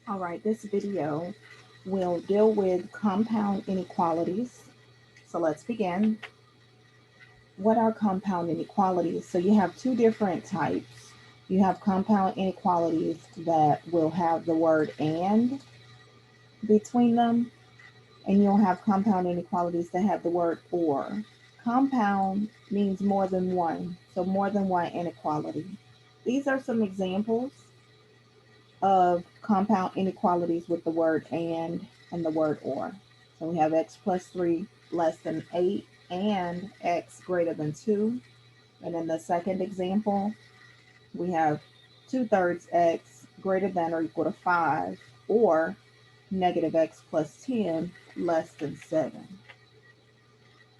All right, this video will deal with compound inequalities. So let's begin. What are compound inequalities? So you have two different types. You have compound inequalities that will have the word and between them, and you'll have compound inequalities that have the word or. Compound means more than one, so more than one inequality. These are some examples of compound inequalities with the word and the word or. So we have x plus 3 less than 8 and x greater than 2. And in the second example, we have 2/3 x greater than or equal to 5 or negative x plus 10 less than 7.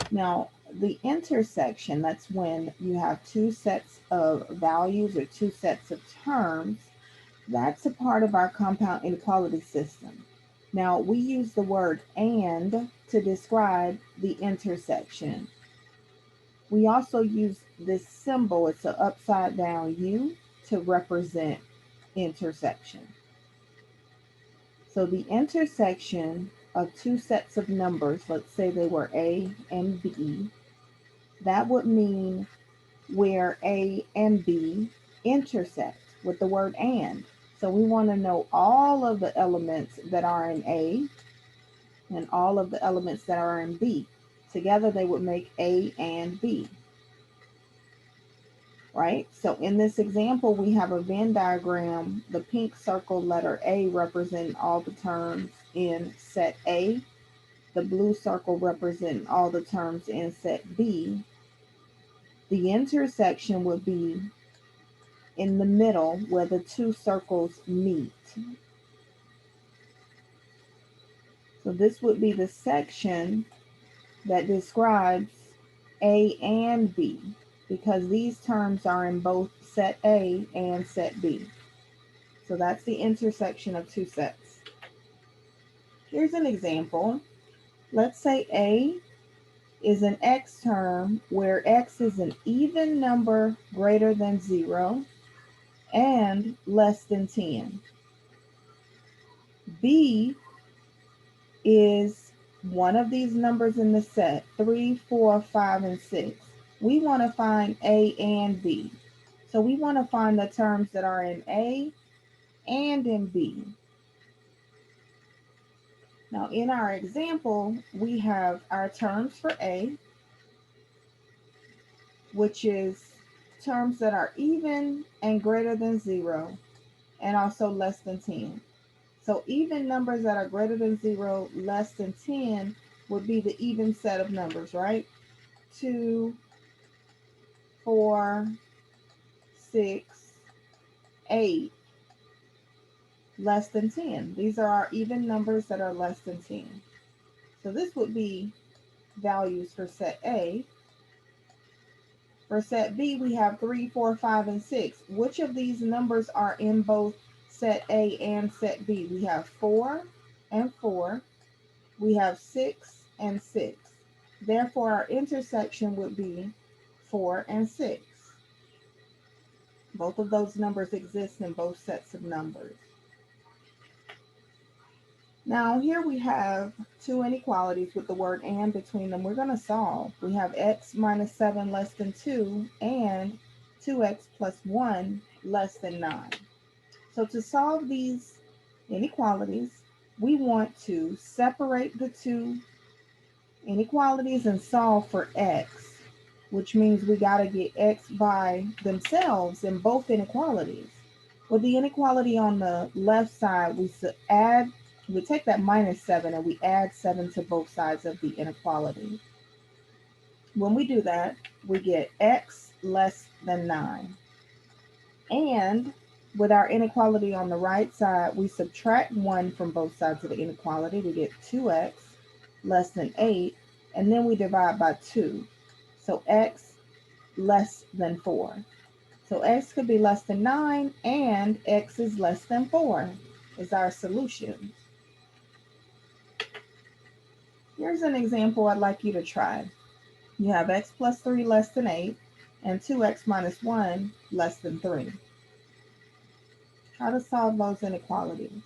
Now, the intersection, that's when you have two sets of values or two sets of terms. That's a part of our compound inequality system. Now, we use the word and to describe the intersection. We also use this symbol, it's an upside down U, to represent intersection. So the intersection of two sets of numbers, let's say they were A and B, that would mean where A and B intersect with the word and. So we want to know all of the elements that are in A and all of the elements that are in B. Together they would make A and B, right? So in this example, we have a Venn diagram, the pink circle letter A representing all the terms in set A, the blue circle representing all the terms in set B. The intersection would be in the middle where the two circles meet. So this would be the section that describes A and B because these terms are in both set A and set B. So that's the intersection of two sets. Here's an example. Let's say A is an x term where x is an even number greater than 0 and less than 10. B is one of these numbers in the set 3, 4, 5, and 6. We want to find A and B. So we want to find the terms that are in A and in B. Now, in our example, we have our terms for A, which is terms that are even and greater than 0, and also less than 10. So even numbers that are greater than 0, less than 10 would be the even set of numbers, right? 2, 4, 6, 8, less than 10. These are our even numbers that are less than 10. So this would be values for set A. For set B, we have 3, 4, 5, and 6. Which of these numbers are in both set A and set B? We have 4 and 4. We have 6 and 6. Therefore, our intersection would be 4 and 6. Both of those numbers exist in both sets of numbers. Now, here we have two inequalities with the word and between them. We're going to solve. We have x minus 7 less than 2 and 2x plus 1 less than 9. So to solve these inequalities, we want to separate the two inequalities and solve for x, which means we got to get x by themselves in both inequalities. With the inequality on the left side, we take that minus 7 and we add 7 to both sides of the inequality. When we do that, we get x less than 9. And with our inequality on the right side, we subtract 1 from both sides of the inequality. We get 2x less than 8, and then we divide by 2. So x less than 4. So x could be less than 9 and x is less than 4 is our solution. Here's an example I'd like you to try. You have x plus 3 less than 8 and 2x minus 1 less than 3. How to solve those inequalities.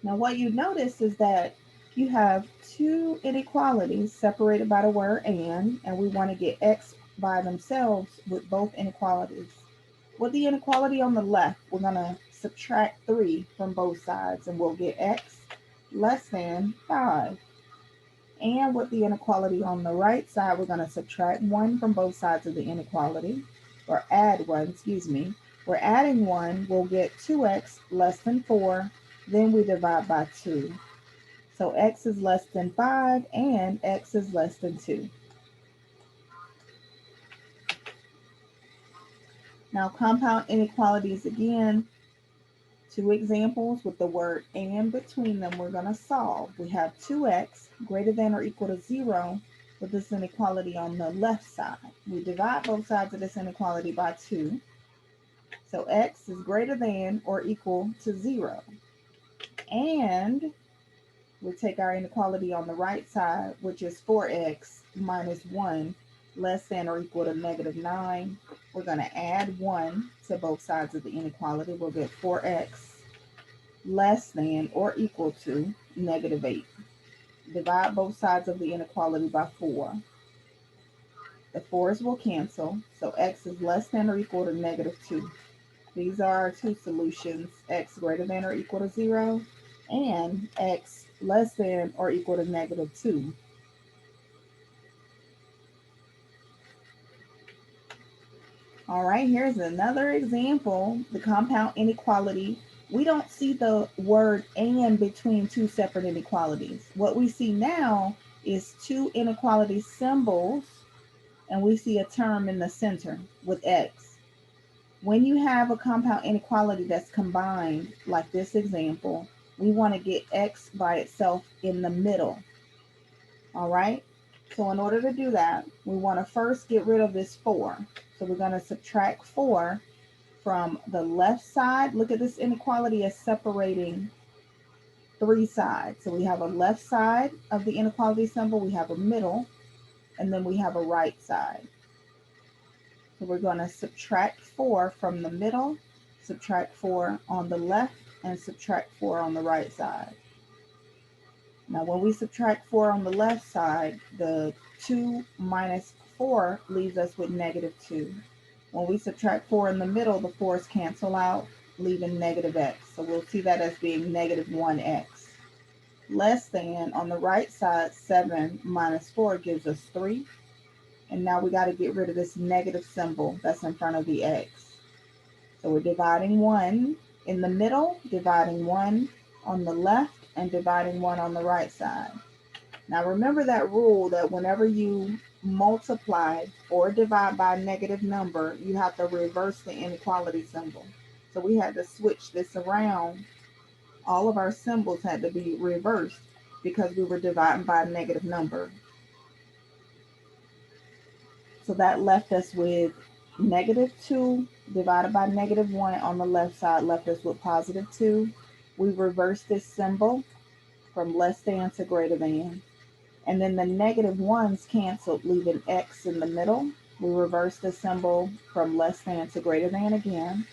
Now, what you notice is that you have two inequalities separated by the word and we want to get x by themselves with both inequalities. With the inequality on the left, we're going to subtract 3 from both sides, and we'll get x less than 5. And with the inequality on the right side, we're going to subtract 1 from both sides of the inequality, or add 1, excuse me. We're adding 1, we'll get 2x less than 4, then we divide by 2. So x is less than 5 and x is less than 2. Now compound inequalities again, two examples with the word and between them we're going to solve. We have 2x greater than or equal to 0 with this inequality on the left side. We divide both sides of this inequality by 2. So x is greater than or equal to 0. And we take our inequality on the right side, which is 4x minus 1 less than or equal to negative 9. We're going to add 1 to both sides of the inequality. We'll get 4x less than or equal to negative 8. Divide both sides of the inequality by 4. The 4's will cancel, so x is less than or equal to negative 2. These are our two solutions, x greater than or equal to 0 and x less than or equal to negative 2. All right, here's another example, the compound inequality. We don't see the word and between two separate inequalities. What we see now is two inequality symbols, and we see a term in the center with x. When you have a compound inequality that's combined, like this example, we want to get x by itself in the middle. All right, so in order to do that, we want to first get rid of this 4. So we're going to subtract 4 from the left side. Look at this inequality as separating 3 sides. So we have a left side of the inequality symbol, we have a middle, and then we have a right side. So we're going to subtract 4 from the middle, subtract 4 on the left, and subtract 4 on the right side. Now when we subtract 4 on the left side, the 2 minus 4 leaves us with negative 2. When we subtract 4 in the middle, the 4's cancel out, leaving negative x. So we'll see that as being negative 1x. Less than, on the right side, 7 minus 4 gives us 3. And now we got to get rid of this negative symbol that's in front of the x. So we're dividing 1 in the middle, dividing 1 on the left, and dividing 1 on the right side. Now remember that rule that whenever you multiply or divide by a negative number, you have to reverse the inequality symbol. So we had to switch this around. All of our symbols had to be reversed because we were dividing by a negative number. So that left us with negative 2 divided by negative 1 on the left side, left us with positive 2. We reversed this symbol from less than to greater than. And then the negative 1's canceled, leaving x in the middle. We reverse the symbol from less than to greater than again.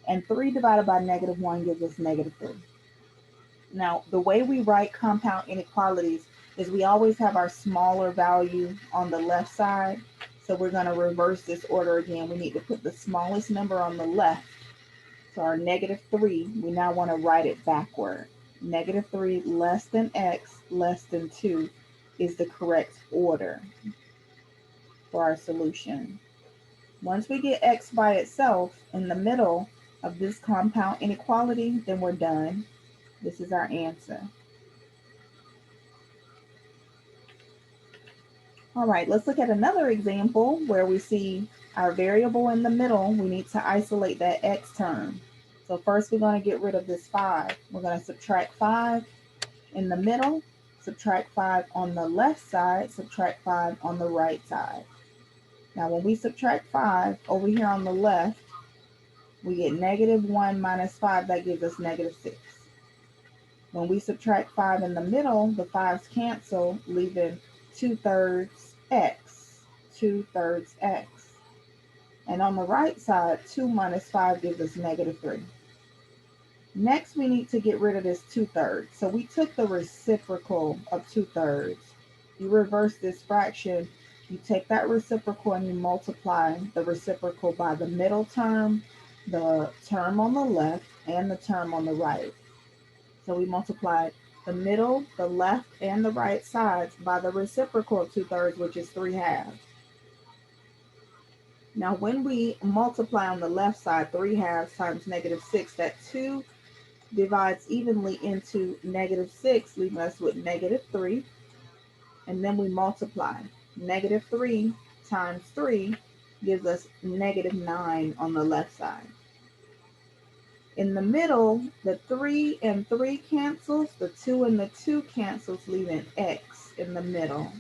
And 3 divided by negative 1 gives us negative 3. Now, the way we write compound inequalities is we always have our smaller value on the left side. So we're going to reverse this order again. We need to put the smallest number on the left. So our negative 3, we now want to write it backward. Negative 3 less than x less than 2 is the correct order for our solution. Once we get x by itself in the middle of this compound inequality, then we're done. This is our answer. All right, let's look at another example where we see our variable in the middle. We need to isolate that x term. So first we're going to get rid of this 5. We're going to subtract 5 in the middle, subtract 5 on the left side, subtract 5 on the right side. Now when we subtract 5 over here on the left, we get negative 1 minus 5, that gives us negative 6. When we subtract 5 in the middle, the 5's cancel, leaving 2/3 x, 2/3 x. And on the right side, 2 minus 5 gives us negative 3. Next, we need to get rid of this 2/3. So we took the reciprocal of 2/3. You reverse this fraction, you take that reciprocal and you multiply the reciprocal by the middle term, the term on the left, and the term on the right. So we multiplied the middle, the left, and the right sides by the reciprocal of 2/3, which is 3/2. Now, when we multiply on the left side, 3/2 times -6, that 2 divides evenly into -6, leaving us with -3. And then we multiply. -3 times 3 gives us -9 on the left side. In the middle, the 3 and 3 cancels, the 2 and the 2 cancels, leaving x in the middle.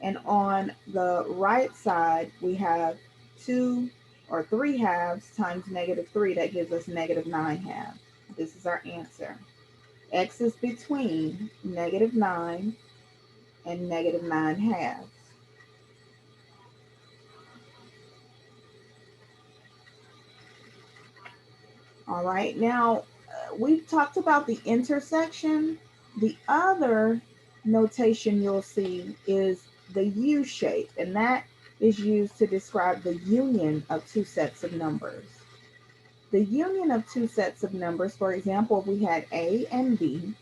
And on the right side, we have 2 or 3/2 times -3. That gives us -9/2. This is our answer. X is between -9 and -9/2. All right, now we've talked about the intersection. The other notation you'll see is the U shape, and that is used to describe the union of two sets of numbers. The union of two sets of numbers, for example, if we had A and B,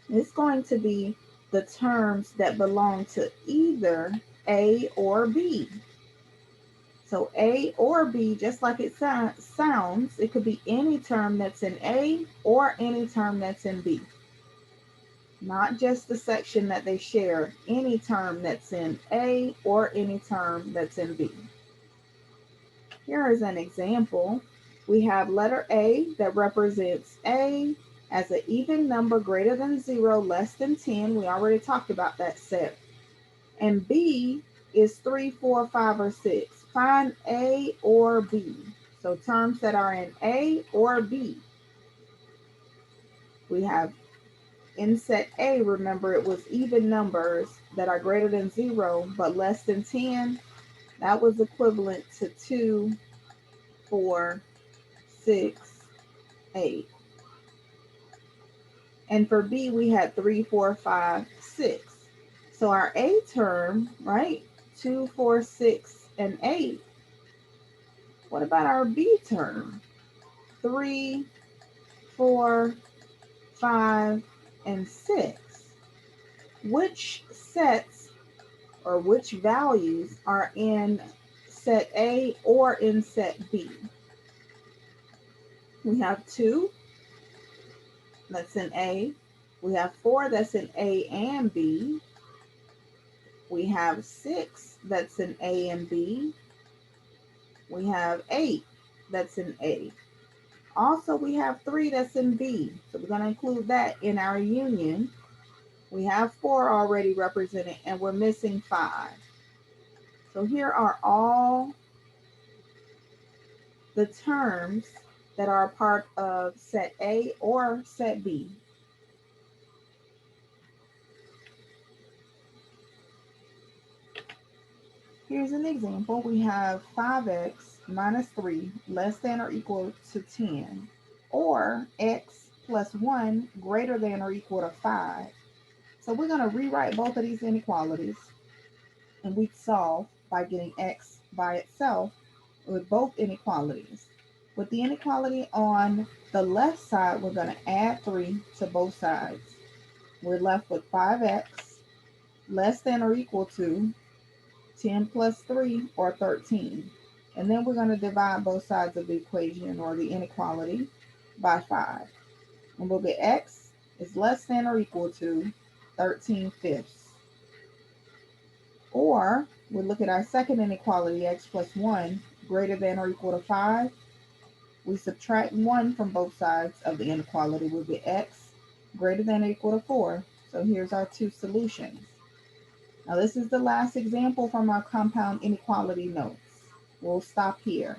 is going to be the terms that belong to either A or B. So A or B, just like it sounds, it could be any term that's in A or any term that's in B. Not just the section that they share, any term that's in A or any term that's in B. Here is an example. We have letter A that represents A as an even number greater than 0, less than 10. We already talked about that set. And B is 3, 4, 5, or 6. Find A or B. So terms that are in A or B. We have in set A, remember it was even numbers that are greater than 0 but less than 10. That was equivalent to 2, 4, 6, 8. And for B, we had 3, 4, 5, 6. So our A term, right? 2, 4, 6, and 8. What about our B term? 3, 4, 5, and 6. Which sets or which values are in set A or in set B? We have 2 that's in A. We have 4 that's in A and B. We have 6 that's in A and B. We have 8 that's in A. Also, we have 3 that's in B. So we're going to include that in our union. We have 4 already represented and we're missing 5. So here are all the terms that are a part of set A or set B. Here's an example. We have 5x minus 3 less than or equal to 10, or x plus 1 greater than or equal to 5. So we're going to rewrite both of these inequalities, and we solve by getting x by itself with both inequalities. With the inequality on the left side, we're going to add 3 to both sides. We're left with 5x less than or equal to 10 plus 3, or 13. And then we're going to divide both sides of the equation or the inequality by 5. And we'll get x is less than or equal to 13/5. Or we look at our second inequality, x plus 1 greater than or equal to 5. We subtract 1 from both sides of the inequality. We'll get x greater than or equal to 4. So here's our two solutions. Now this is the last example from our compound inequality notes. We'll stop here.